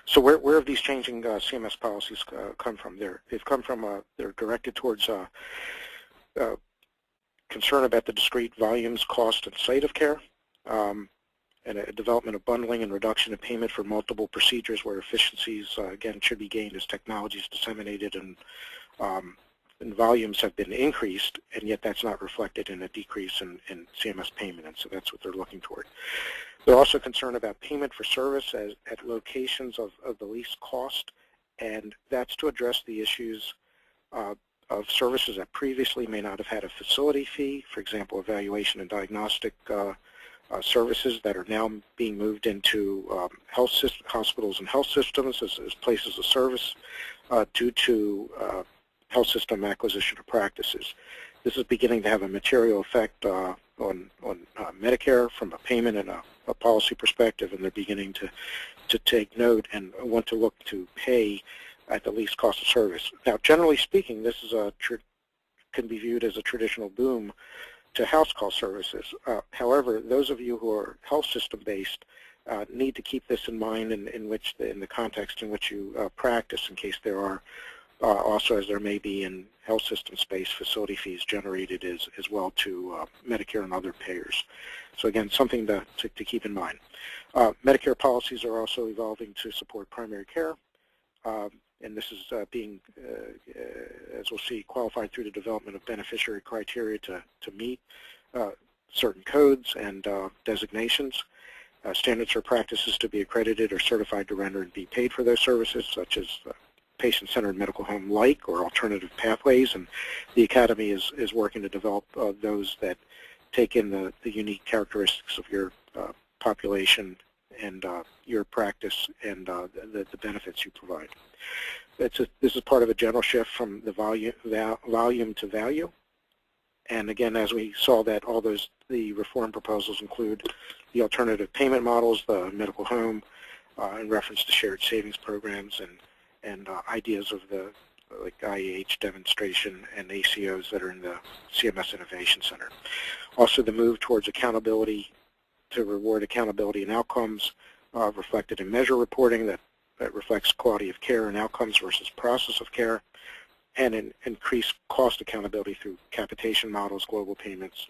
So where have these changing CMS policies come from? They've come from, they're directed towards concern about the discrete volumes, cost, and site of care, and a development of bundling and reduction of payment for multiple procedures where efficiencies, again, should be gained as technology is disseminated and volumes have been increased, and yet that's not reflected in a decrease in CMS payment, and so that's what they're looking toward. They're also concerned about payment for service at locations of the least cost, and that's to address the issues of services that previously may not have had a facility fee, for example, evaluation and diagnostic services that are now being moved into hospitals and health systems as places of service due to health system acquisition of practices. This is beginning to have a material effect on Medicare from a payment and a policy perspective, and they're beginning to take note and want to look to pay at the least cost of service. Now, generally speaking, this is can be viewed as a traditional boom to house call services. However, those of you who are health system based need to keep this in mind in the context in which you practice, in case there are also, as there may be in health system space, facility fees generated as well to Medicare and other payers. So again, something to keep in mind. Medicare policies are also evolving to support primary care, and this is being, as we'll see, qualified through the development of beneficiary criteria to meet certain codes and designations. Standards for practices to be accredited or certified to render and be paid for those services, such as patient-centered medical home-like or alternative pathways, and the Academy is working to develop those that take in the unique characteristics of your population and your practice and the benefits you provide. This is part of a general shift from the volume to value, and again, as we saw that the reform proposals include the alternative payment models, the medical home, in reference to shared savings programs, and ideas of the like IEH demonstration and ACOs that are in the CMS Innovation Center. Also, the move towards accountability to reward accountability and outcomes reflected in measure reporting that reflects quality of care and outcomes versus process of care, and increased cost accountability through capitation models, global payments,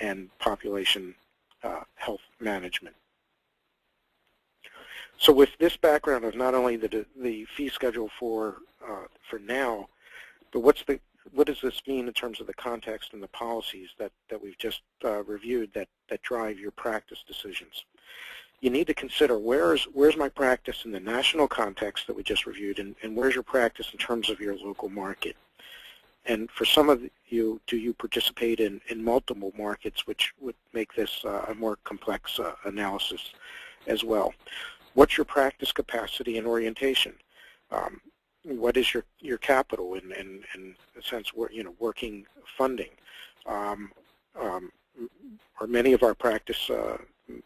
and population health management. So with this background of not only the fee schedule for now, but what does this mean in terms of the context and the policies that we've just reviewed that drive your practice decisions? You need to consider where's my practice in the national context that we just reviewed, and where's your practice in terms of your local market? And for some of you, do you participate in multiple markets, which would make this a more complex analysis as well? What's your practice capacity and orientation? What is your capital in a sense, working funding? Are many of our practice,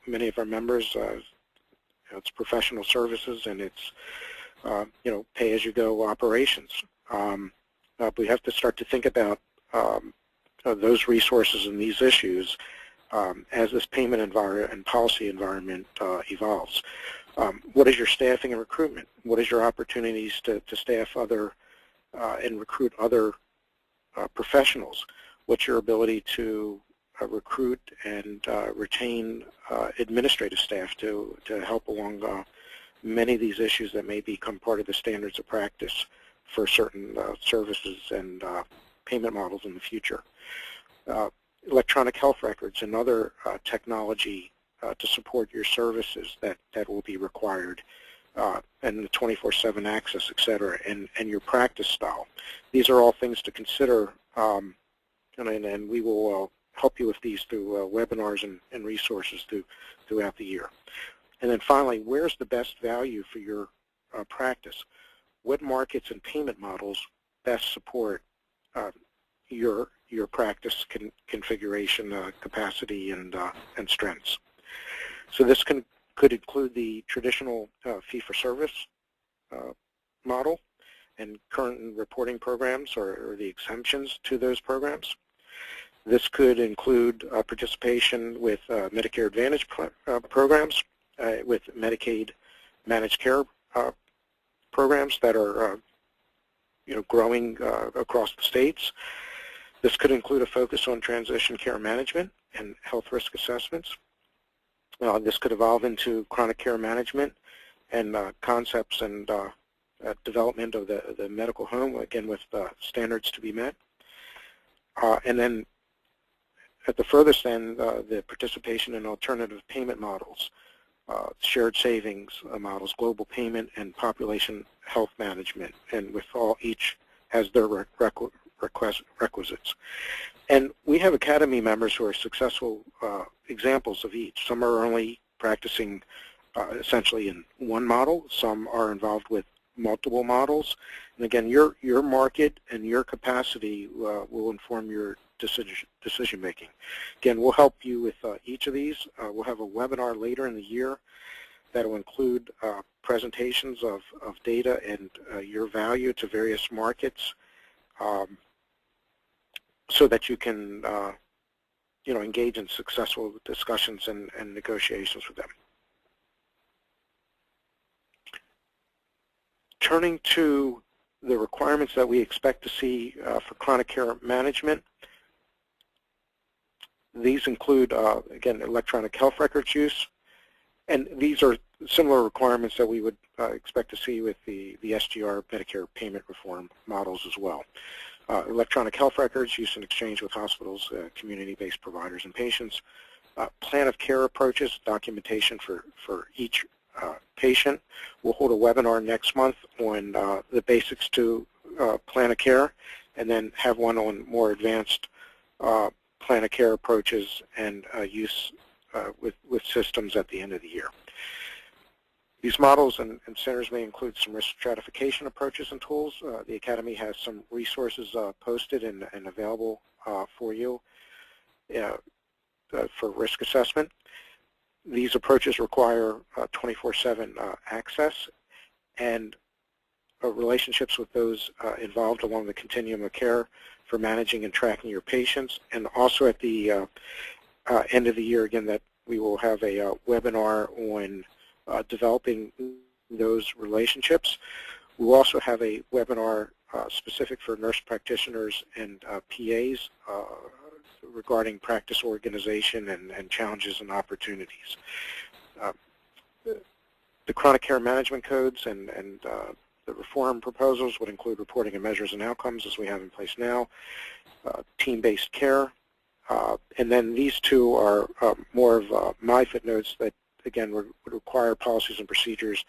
many of our members, it's professional services and it's pay-as-you-go operations. We have to start to think about those resources and these issues as this payment environment and policy environment evolves. What is your staffing and recruitment? What is your opportunities to staff other and recruit other professionals? What's your ability to recruit and retain administrative staff to help along many of these issues that may become part of the standards of practice for certain services and payment models in the future? Electronic health records and other technology to support your services that will be required, and the 24/7 access, et cetera, and your practice style. These are all things to consider, and we will help you with these through webinars and resources throughout the year. And then finally, where's the best value for your practice? What markets and payment models best support your practice configuration, capacity, and strengths? So this could include the traditional fee-for-service model and current reporting programs or the exemptions to those programs. This could include participation with Medicare Advantage programs, with Medicaid managed care programs that are growing across the states. This could include a focus on transition care management and health risk assessments. This could evolve into chronic care management and concepts and development of the medical home, again with standards to be met. And then at the furthest end, the participation in alternative payment models, shared savings models, global payment, and population health management, and with each has their requisites. And we have Academy members who are successful examples of each. Some are only practicing essentially in one model. Some are involved with multiple models. And again, your market and your capacity will inform your decision making. Again, we'll help you with each of these. We'll have a webinar later in the year that will include presentations of data and your value to various markets, so that you can engage in successful discussions and negotiations with them. Turning to the requirements that we expect to see for chronic care management, these include, again, electronic health records use, and these are similar requirements that we would expect to see with the SGR Medicare payment reform models as well. Electronic health records used in exchange with hospitals, community-based providers, and patients. Plan of care approaches, documentation for each patient. We'll hold a webinar next month on the basics to plan of care, and then have one on more advanced plan of care approaches and use with systems at the end of the year. These models and centers may include some risk stratification approaches and tools. The Academy has some resources posted and available for you for risk assessment. These approaches require 24/7 access and relationships with those involved along the continuum of care for managing and tracking your patients. And also at the end of the year, again, that we will have a webinar on developing those relationships. We'll also have a webinar specific for nurse practitioners and PAs regarding practice organization and challenges and opportunities. The chronic care management codes and the reform proposals would include reporting of measures and outcomes as we have in place now, team-based care, and then these two are more of my footnotes that, again, would require policies and procedures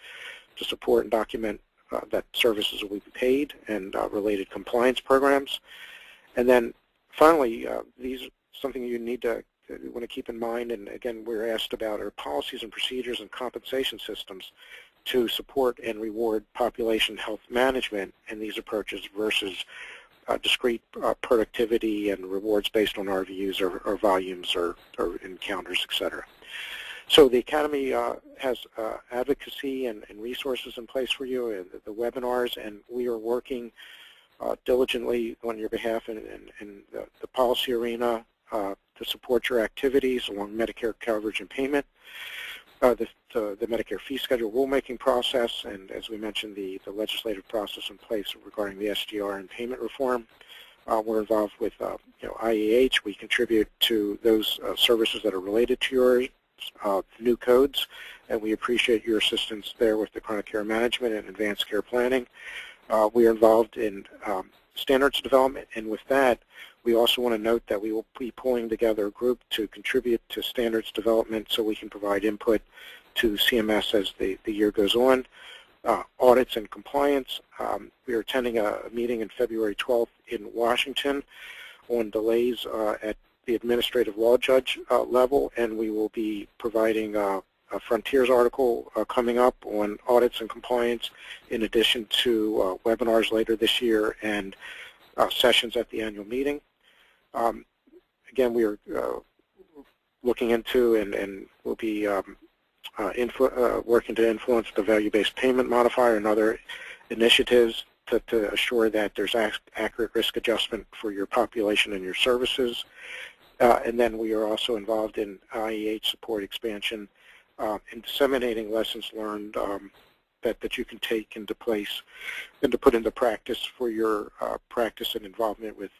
to support and document that services will be paid and related compliance programs. And then finally, these are something you want to keep in mind, and again, we're asked about are policies and procedures and compensation systems to support and reward population health management in these approaches versus discrete productivity and rewards based on RVUs or volumes or encounters, et cetera. So the Academy has advocacy and resources in place for you, the webinars, and we are working diligently on your behalf in the policy arena to support your activities along Medicare coverage and payment, the Medicare fee schedule rulemaking process, and as we mentioned, the legislative process in place regarding the SGR and payment reform. We're involved with IEH. We contribute to those services that are related to your new codes, and we appreciate your assistance there with the chronic care management and advanced care planning. We are involved in standards development, and with that, we also want to note that we will be pulling together a group to contribute to standards development so we can provide input to CMS as the year goes on. Audits and compliance. We are attending a meeting in February 12th in Washington on delays at the administrative law judge level, and we will be providing a Frontiers article coming up on audits and compliance, in addition to webinars later this year and sessions at the annual meeting. Again, we are looking into and will be working to influence the value-based payment modifier and other initiatives to assure that there's accurate risk adjustment for your population and your services. And then we are also involved in IEH support expansion in disseminating lessons learned that you can take into place and to put into practice for your practice and involvement with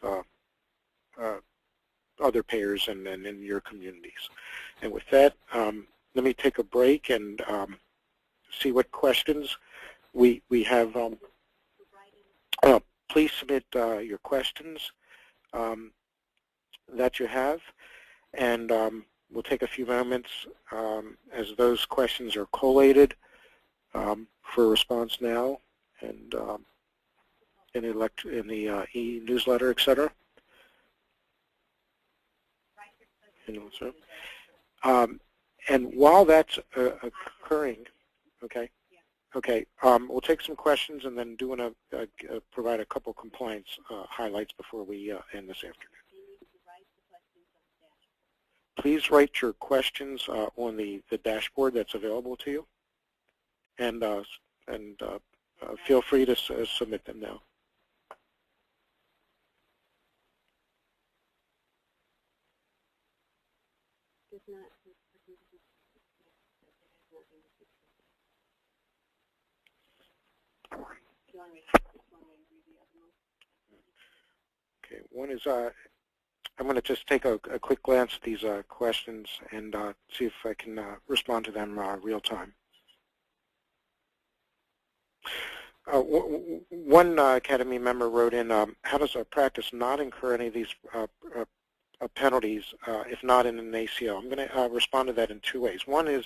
other payers and in your communities. And with that, let me take a break and see what questions we have. Please submit your questions that you have, and we'll take a few moments as those questions are collated for response now and in the e-newsletter, etc. And while that's occurring, okay, we'll take some questions and then do want to provide a couple compliance highlights before we end this afternoon. Please write your questions on the dashboard that's available to you, and feel free to submit them now. Okay, one is I'm going to just take a quick glance at these questions and see if I can respond to them real time. One Academy member wrote in, how does a practice not incur any of these penalties if not in an ACO? I'm going to respond to that in two ways. One is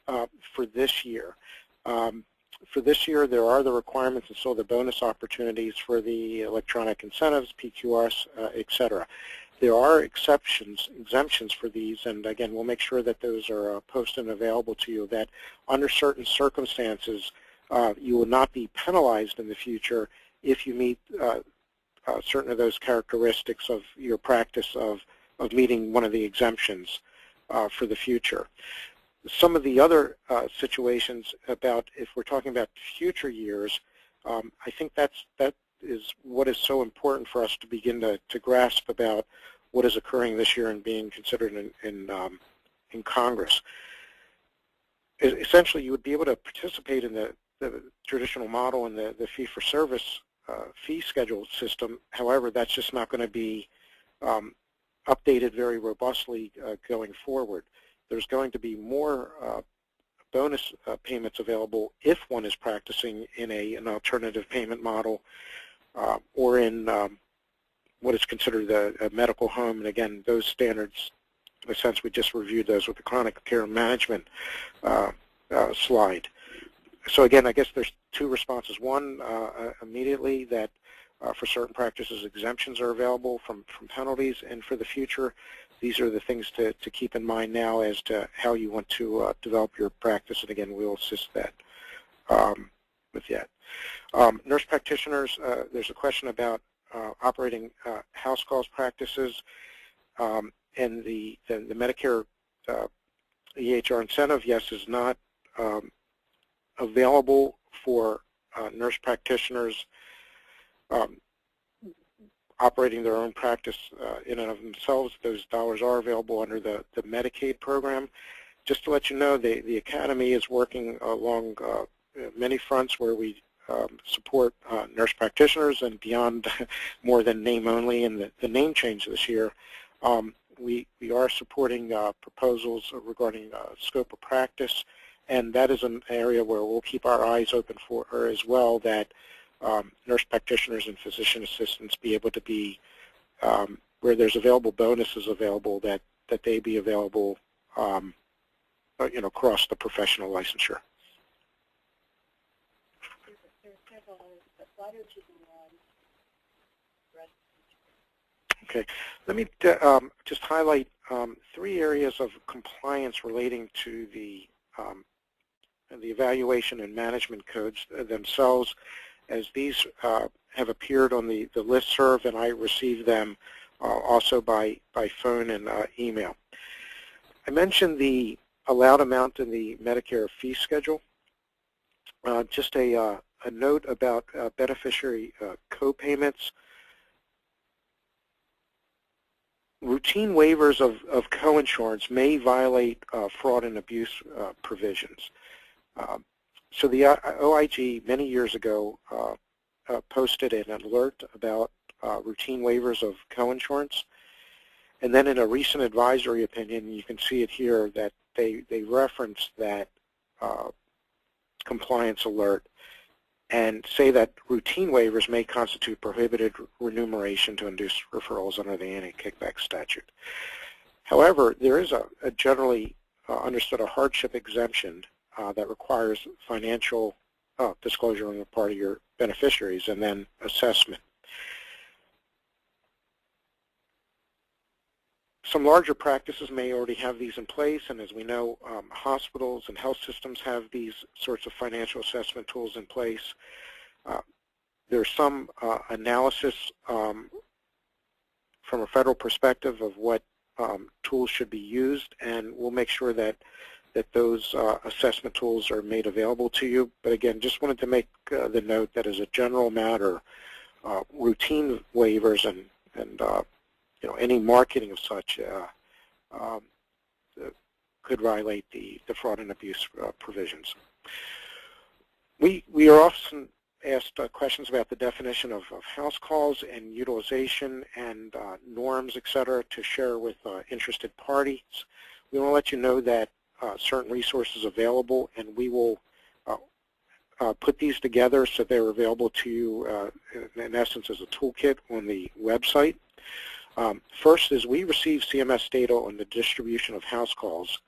for this year. For this year, there are the requirements and so the bonus opportunities for the electronic incentives, PQRs, et cetera. There are exemptions for these, and again, we'll make sure that those are posted and available to you, that under certain circumstances, you will not be penalized in the future if you meet certain of those characteristics of your practice of meeting one of the exemptions for the future. Some of the other situations about, if we're talking about future years, I think that is what is so important for us to begin to grasp about what is occurring this year and being considered in Congress. Essentially, you would be able to participate in the traditional model and the fee-for-service fee schedule system. However, that's just not going to be updated very robustly going forward. There's going to be more bonus payments available if one is practicing in an alternative payment model or in what is considered a medical home. And again, those standards, in a sense, we just reviewed those with the chronic care management slide. So again, I guess there's two responses. One, immediately that for certain practices, exemptions are available from penalties, and for the future, these are the things to keep in mind now as to how you want to develop your practice, and again, we'll assist that with that. Nurse practitioners, there's a question about operating house calls practices, and the Medicare EHR incentive, yes, is not available for nurse practitioners operating their own practice in and of themselves. Those dollars are available under the Medicaid program. Just to let you know, the Academy is working along many fronts where we support nurse practitioners, and beyond more than name only and the name change this year, we are supporting proposals regarding scope of practice, and that is an area where we'll keep our eyes open for her as well, that nurse practitioners and physician assistants be able to be, where there's available bonuses available, that they be available across the professional licensure. Okay, let me just highlight three areas of compliance relating to the evaluation and management codes themselves, as these have appeared on the listserv, and I received them also by phone and email. I mentioned the allowed amount in the Medicare fee schedule. Just a note about beneficiary co-payments. Routine waivers of co-insurance may violate fraud and abuse provisions. So the OIG many years ago posted an alert about routine waivers of coinsurance, and then in a recent advisory opinion, you can see it here that they reference that compliance alert and say that routine waivers may constitute prohibited remuneration to induce referrals under the anti-kickback statute. However, there is a generally understood a hardship exemption that requires financial disclosure on the part of your beneficiaries and then assessment. Some larger practices may already have these in place, and as we know, hospitals and health systems have these sorts of financial assessment tools in place. There's some analysis from a federal perspective of what tools should be used, and we'll make sure that those assessment tools are made available to you. But again, just wanted to make the note that as a general matter, routine waivers and any marketing of such could violate the fraud and abuse provisions. We are often asked questions about the definition of house calls and utilization and norms, etc., to share with interested parties. We want to let you know that certain resources available, and we will put these together so they're available to you in essence as a toolkit on the website. First is we receive CMS data on the distribution of house calls.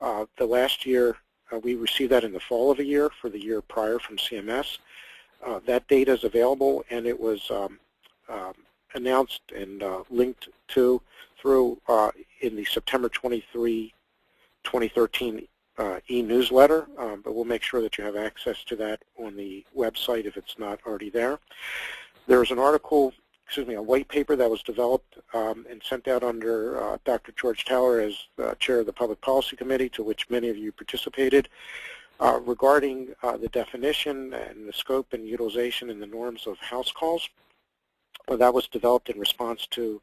The last year we received that in the fall of a year for the year prior from CMS. That data is available, and it was announced and linked to through in the September 23, 2013 e-newsletter, but we'll make sure that you have access to that on the website if it's not already there. There's an article, a white paper that was developed and sent out under Dr. George Tower as chair of the Public Policy Committee, to which many of you participated, regarding the definition and the scope and utilization and the norms of house calls. That was developed in response to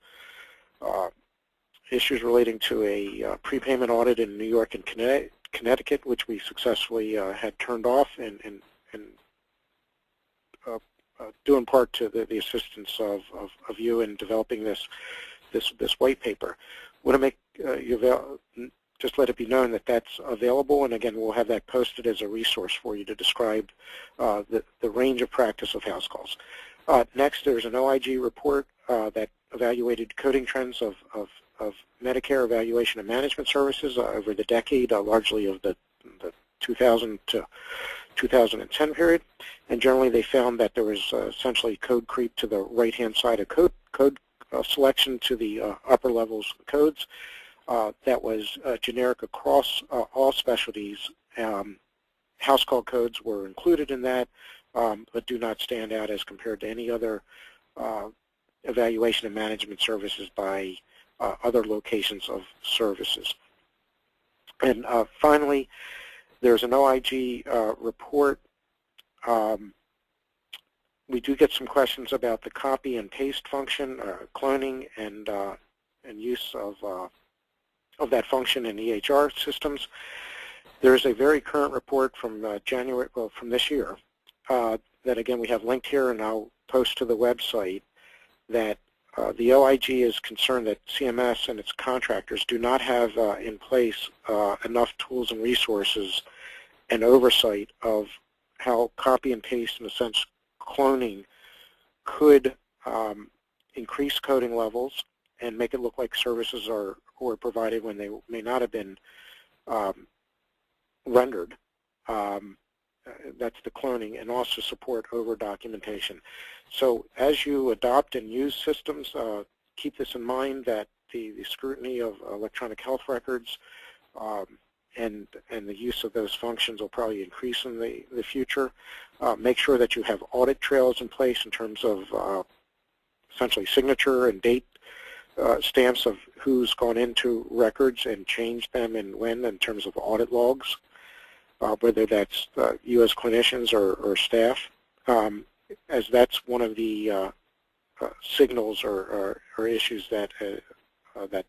issues relating to a prepayment audit in New York and Connecticut, which we successfully had turned off, and due in part to the assistance of you in developing this white paper. I want to make just let it be known that that's available, and again, we'll have that posted as a resource for you to describe the range of practice of house calls. Next, there's an OIG report that evaluated coding trends of Medicare evaluation and management services over the decade, largely of the 2000 to 2010 period, and generally they found that there was essentially code creep to the right-hand side of code selection to the upper levels of codes. That was generic across all specialties. House call codes were included in that, but do not stand out as compared to any other evaluation and management services by other locations of services. And finally, there's an OIG report. We do get some questions about the copy and paste function, cloning, and use of that function in EHR systems. There's a very current report from from this year that again we have linked here, and I'll post to the website, that the OIG is concerned that CMS and its contractors do not have in place enough tools and resources and oversight of how copy and paste, in a sense cloning, could increase coding levels and make it look like services were provided when they may not have been rendered. That's the cloning, and also support over documentation. So as you adopt and use systems, keep this in mind, that the scrutiny of electronic health records and the use of those functions will probably increase in the future. Make sure that you have audit trails in place in terms of essentially signature and date stamps of who's gone into records and changed them and when, in terms of audit logs, whether that's U.S. clinicians or staff, as that's one of the signals or issues that that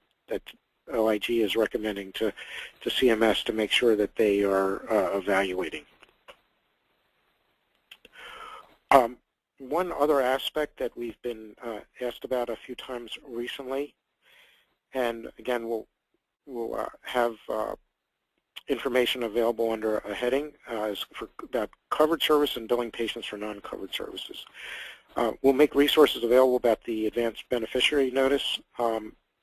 OIG is recommending to CMS to make sure that they are evaluating. One other aspect that we've been asked about a few times recently, and again, we'll have information available under a heading is about covered service and billing patients for non-covered services. We'll make resources available about the advanced beneficiary notice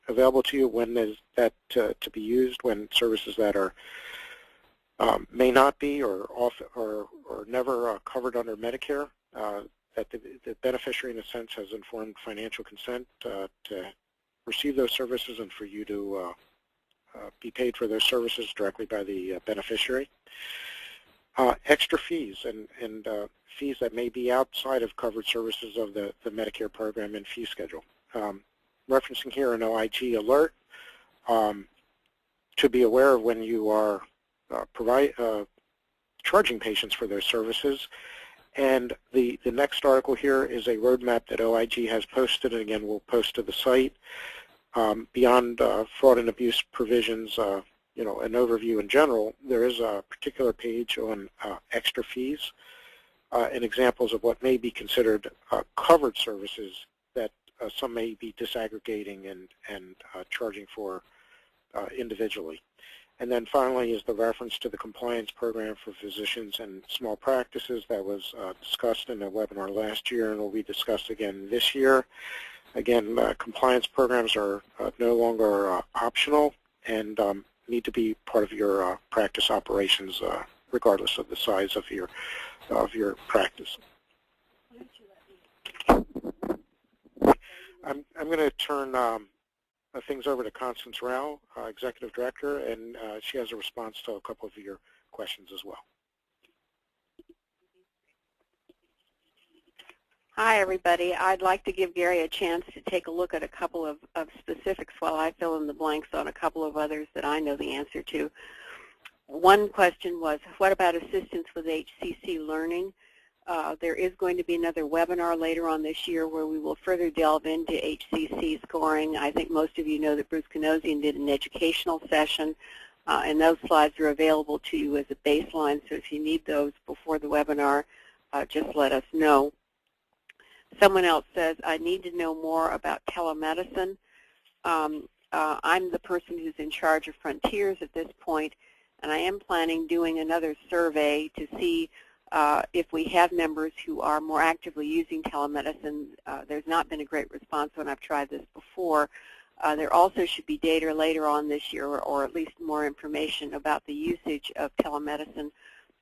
available to you when is that to be used when services that are may not be or never covered under Medicare. That the beneficiary, in a sense, has informed financial consent to receive those services and for you to be paid for those services directly by the beneficiary. Extra fees and fees that may be outside of covered services of the Medicare program and fee schedule. Referencing here an OIG alert to be aware of when you are charging patients for those services. And the next article here is a roadmap that OIG has posted, and again, we'll post to the site. Beyond fraud and abuse provisions, an overview in general, there is a particular page on extra fees and examples of what may be considered covered services that some may be disaggregating and charging for individually. And then finally is the reference to the compliance program for physicians and small practices that was discussed in the webinar last year and will be discussed again this year. Again, compliance programs are no longer optional and need to be part of your practice operations regardless of the size of your practice. I'm going to turn things over to Constance Rao, Executive Director, and she has a response to a couple of your questions as well. Hi, everybody. I'd like to give Gary a chance to take a look at a couple of specifics while I fill in the blanks on a couple of others that I know the answer to. One question was, what about assistance with HCC learning? There is going to be another webinar later on this year where we will further delve into HCC scoring. I think most of you know that Bruce Kanosian did an educational session, and those slides are available to you as a baseline, so if you need those before the webinar, just let us know. Someone else says, I need to know more about telemedicine. I'm the person who's in charge of Frontiers at this point, and I am planning doing another survey to see if we have members who are more actively using telemedicine. There's not been a great response when I've tried this before. There also should be data later on this year, or at least more information about the usage of telemedicine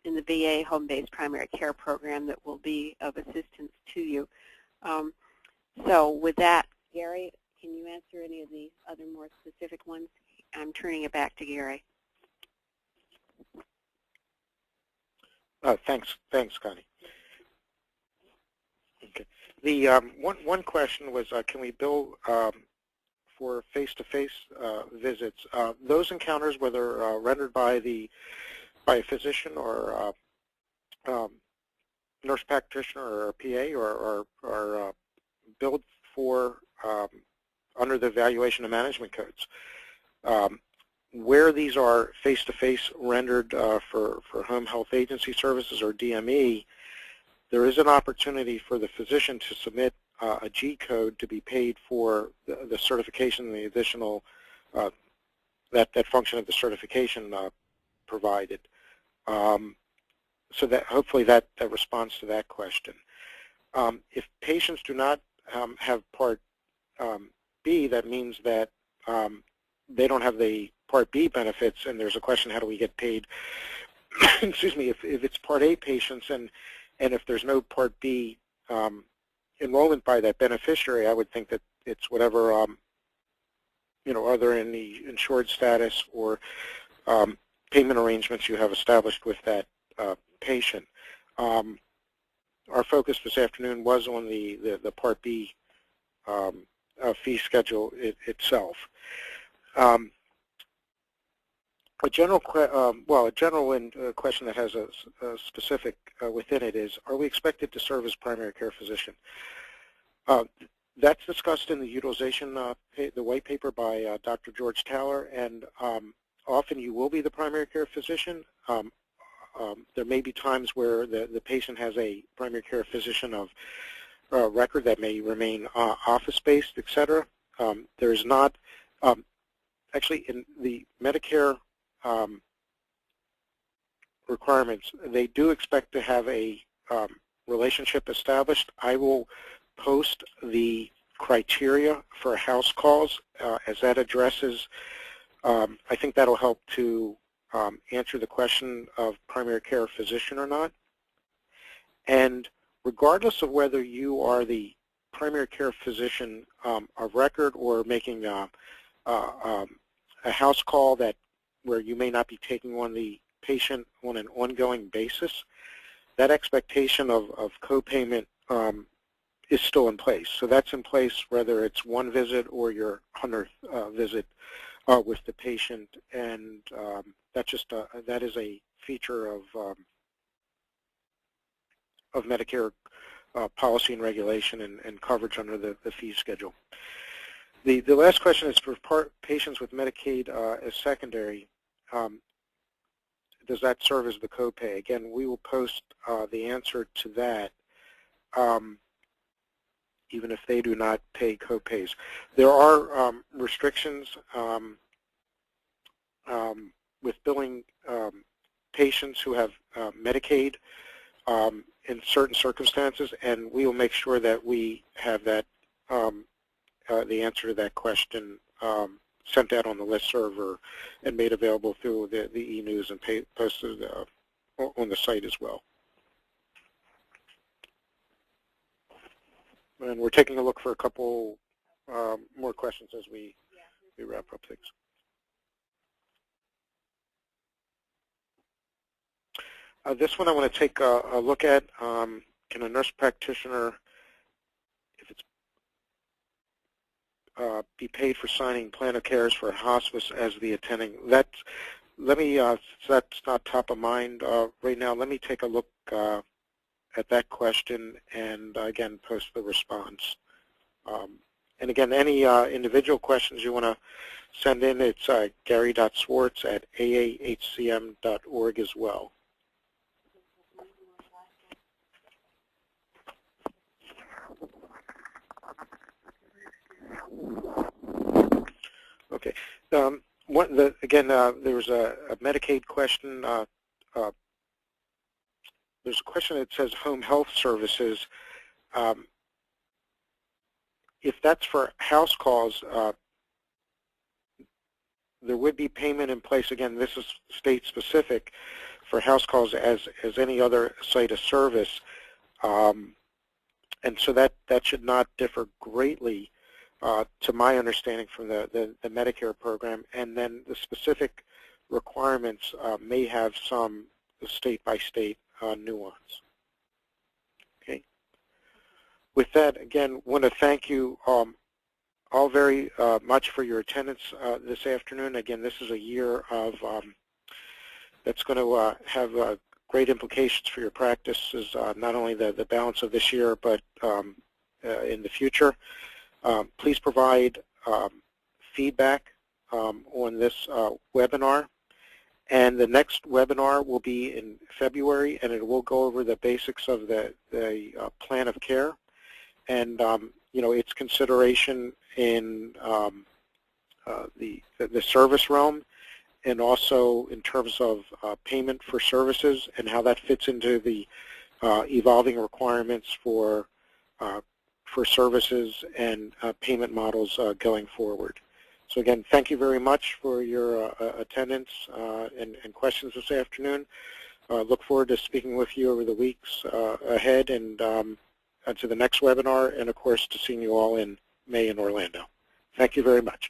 in the VA home-based primary care program that will be of assistance to you. So with that, Gary, can you answer any of the other more specific ones? I'm turning it back to Gary. Thanks, Connie. Okay. The one question was, can we bill for face-to-face visits? Those encounters, whether rendered by a physician or nurse practitioner or PA, or billed for under the evaluation and management codes. Where these are face-to-face rendered for home health agency services or DME, there is an opportunity for the physician to submit a G code to be paid for the certification and the additional that function of the certification provided. So that hopefully that responds to that question. If patients do not have Part B, that means that they don't have the Part B benefits, and there's a question, how do we get paid? Excuse me, if it's Part A patients and if there's no Part B enrollment by that beneficiary, I would think that it's whatever other in the insured status or payment arrangements you have established with that patient. Our focus this afternoon was on the Part B fee schedule itself. A general question that has a specific within it is, are we expected to serve as primary care physician? That's discussed in the utilization, the white paper by Dr. George Taylor, and often you will be the primary care physician. there may be times where the patient has a primary care physician of record that may remain office-based, et cetera. There's not, actually in the Medicare requirements, they do expect to have a relationship established. I will post the criteria for house calls as that addresses. I think that'll help to answer the question of primary care physician or not. And regardless of whether you are the primary care physician of record or making a house call where you may not be taking on the patient on an ongoing basis, that expectation of copayment is still in place. So that's in place whether it's one visit or your 100th visit with the patient, and that is a feature of Medicare policy and regulation and coverage under the fee schedule. The last question is for patients with Medicaid as secondary. Does that serve as the copay? Again, we will post the answer to that, even if they do not pay copays. There are restrictions with billing patients who have Medicaid in certain circumstances, and we will make sure that we have that the answer to that question sent out on the listserv and made available through the e-news and posted on the site as well. And we're taking a look for a couple more questions as we wrap up things. This one I want to take a look at. Can a nurse practitioner, if it's be paid for signing plan of cares for hospice as the attending? That's not top of mind right now. Let me take a look at that question and again post the response. And again, any individual questions you want to send in, it's gary.swartz@aahcm.org as well. Okay. Again, there was a Medicaid question. There's a question that says home health services. If that's for house calls, there would be payment in place. Again, this is state specific for house calls as any other site of service. And so that should not differ greatly to my understanding from the Medicare program. And then the specific requirements may have some state-by-state nuance. Okay. With that, again, want to thank you all very much for your attendance this afternoon. Again, this is a year of that's going to have great implications for your practices, not only the balance of this year, but in the future. Please provide feedback on this webinar. And the next webinar will be in February, and it will go over the basics of the plan of care and its consideration in the service realm, and also in terms of payment for services and how that fits into the evolving requirements for services and payment models going forward. So again, thank you very much for your attendance and questions this afternoon. Look forward to speaking with you over the weeks ahead and to the next webinar, and of course to seeing you all in May in Orlando. Thank you very much.